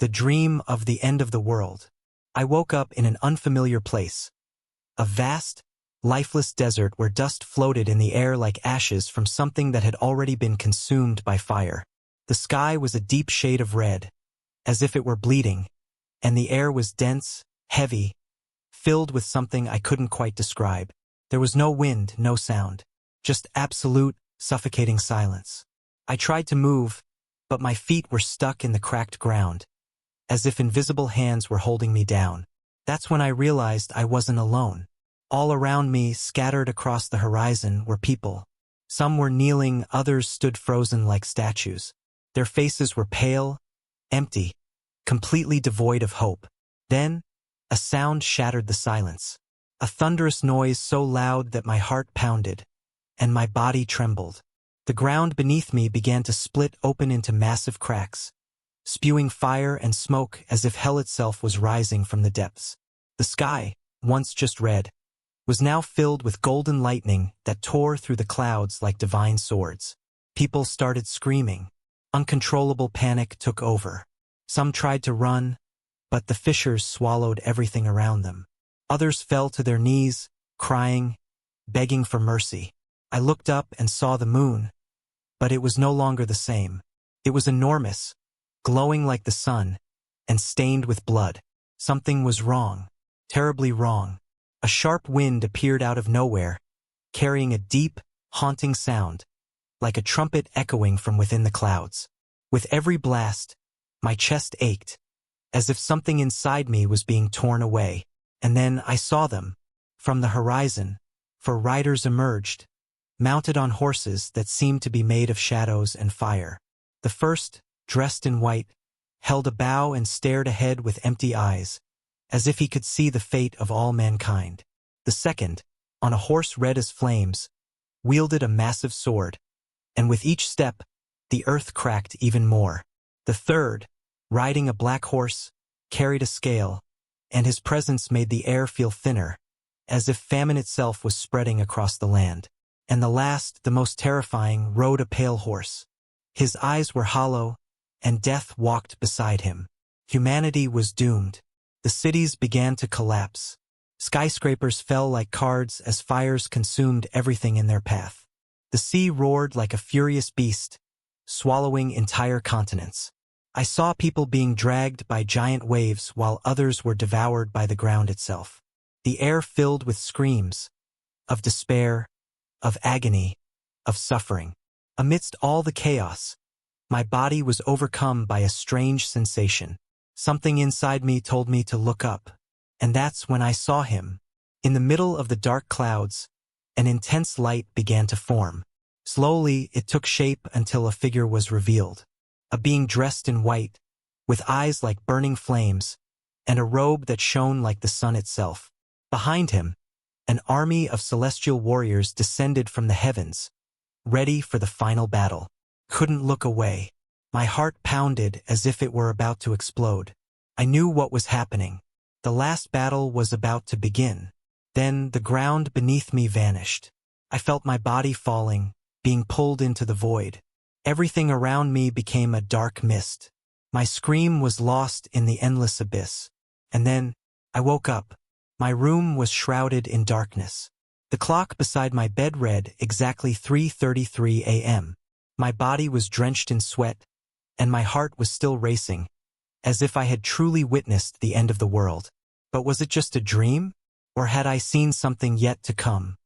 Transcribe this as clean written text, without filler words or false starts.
The dream of the end of the world. I woke up in an unfamiliar place. A vast, lifeless desert where dust floated in the air like ashes from something that had already been consumed by fire. The sky was a deep shade of red, as if it were bleeding, and the air was dense, heavy, filled with something I couldn't quite describe. There was no wind, no sound, just absolute, suffocating silence. I tried to move, but my feet were stuck in the cracked ground, as if invisible hands were holding me down. That's when I realized I wasn't alone. All around me, scattered across the horizon, were people. Some were kneeling, others stood frozen like statues. Their faces were pale, empty, completely devoid of hope. Then, a sound shattered the silence. A thunderous noise so loud that my heart pounded, and my body trembled. The ground beneath me began to split open into massive cracks, spewing fire and smoke as if hell itself was rising from the depths. The sky, once just red, was now filled with golden lightning that tore through the clouds like divine swords. People started screaming. Uncontrollable panic took over. Some tried to run, but the fissures swallowed everything around them. Others fell to their knees, crying, begging for mercy. I looked up and saw the moon, but it was no longer the same. It was enormous, glowing like the sun, and stained with blood. Something was wrong, terribly wrong. A sharp wind appeared out of nowhere, carrying a deep, haunting sound, like a trumpet echoing from within the clouds. With every blast, my chest ached, as if something inside me was being torn away. And then I saw them, from the horizon, for riders emerged, mounted on horses that seemed to be made of shadows and fire. The first, dressed in white, held a bow and stared ahead with empty eyes, as if he could see the fate of all mankind. The second, on a horse red as flames, wielded a massive sword, and with each step, the earth cracked even more. The third, riding a black horse, carried a scale, and his presence made the air feel thinner, as if famine itself was spreading across the land. And the last, the most terrifying, rode a pale horse. His eyes were hollow, and death walked beside him. Humanity was doomed. The cities began to collapse. Skyscrapers fell like cards as fires consumed everything in their path. The sea roared like a furious beast, swallowing entire continents. I saw people being dragged by giant waves while others were devoured by the ground itself. The air filled with screams of despair, of agony, of suffering. Amidst all the chaos, my body was overcome by a strange sensation. Something inside me told me to look up, and that's when I saw him. In the middle of the dark clouds, an intense light began to form. Slowly, it took shape until a figure was revealed. A being dressed in white, with eyes like burning flames, and a robe that shone like the sun itself. Behind him, an army of celestial warriors descended from the heavens, ready for the final battle. Couldn't look away. My heart pounded as if it were about to explode. I knew what was happening. The last battle was about to begin. Then the ground beneath me vanished. I felt my body falling, being pulled into the void. Everything around me became a dark mist. My scream was lost in the endless abyss. And then, I woke up. My room was shrouded in darkness. The clock beside my bed read exactly 3:33 a.m. My body was drenched in sweat, and my heart was still racing, as if I had truly witnessed the end of the world. But was it just a dream? Or had I seen something yet to come?